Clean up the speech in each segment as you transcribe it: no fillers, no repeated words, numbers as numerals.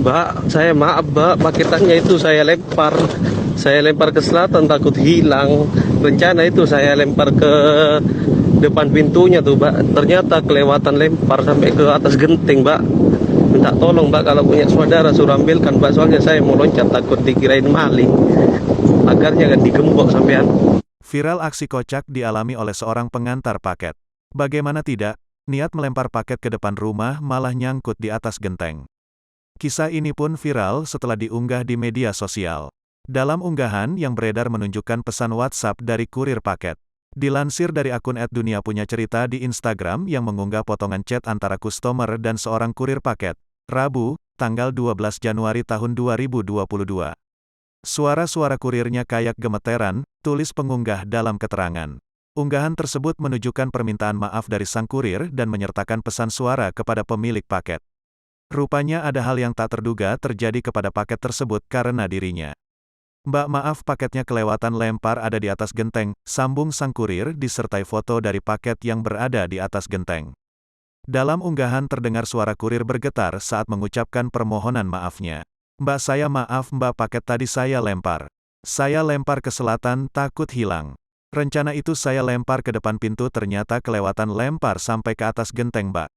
Mbak, saya maaf Mbak, paketannya itu saya lempar ke selatan takut hilang. Rencana itu saya lempar ke depan pintunya tuh Mbak, ternyata kelewatan lempar sampai ke atas genteng Mbak. Minta tolong Mbak, kalau punya saudara suruh ambilkan Mbak, soalnya saya mau loncat takut dikirain maling. Pagarnya kan digembok sampean. Viral aksi kocak dialami oleh seorang pengantar paket. Bagaimana tidak, niat melempar paket ke depan rumah malah nyangkut di atas genteng. Kisah ini pun viral setelah diunggah di media sosial. Dalam unggahan yang beredar menunjukkan pesan WhatsApp dari kurir paket. Dilansir dari akun @duniapunyacerita di Instagram yang mengunggah potongan chat antara customer dan seorang kurir paket, Rabu, tanggal 12 Januari tahun 2022. Suara-suara kurirnya kayak gemeteran, tulis pengunggah dalam keterangan. Unggahan tersebut menunjukkan permintaan maaf dari sang kurir dan menyertakan pesan suara kepada pemilik paket. Rupanya ada hal yang tak terduga terjadi kepada paket tersebut karena dirinya. "Mbak, maaf, paketnya kelewatan lempar, ada di atas genteng," sambung sang kurir disertai foto dari paket yang berada di atas genteng. Dalam unggahan terdengar suara kurir bergetar saat mengucapkan permohonan maafnya. "Mbak, saya maaf Mbak, paket tadi saya lempar. Saya lempar ke selatan, takut hilang. Rencana itu saya lempar ke depan pintu, ternyata kelewatan lempar sampai ke atas genteng Mbak.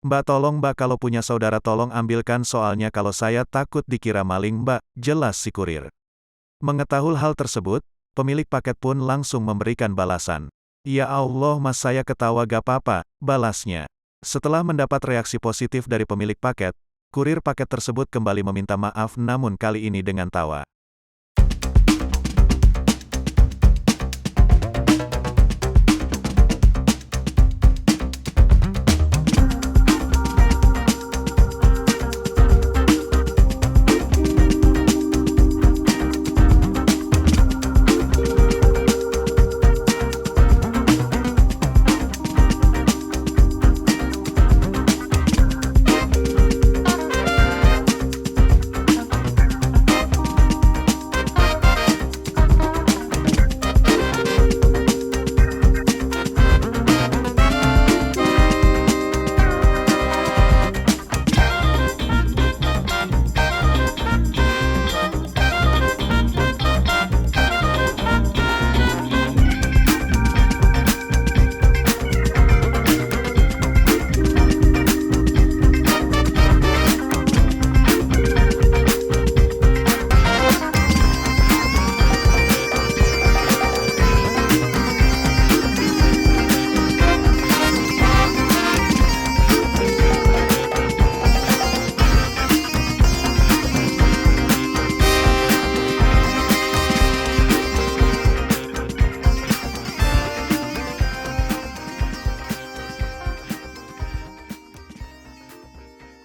Mbak, tolong Mbak, kalau punya saudara tolong ambilkan, soalnya kalau saya takut dikira maling Mbak," jelas si kurir. Mengetahui hal tersebut, pemilik paket pun langsung memberikan balasan. "Ya Allah Mas, saya ketawa gak apa-apa," balasnya. Setelah mendapat reaksi positif dari pemilik paket, kurir paket tersebut kembali meminta maaf, namun kali ini dengan tawa.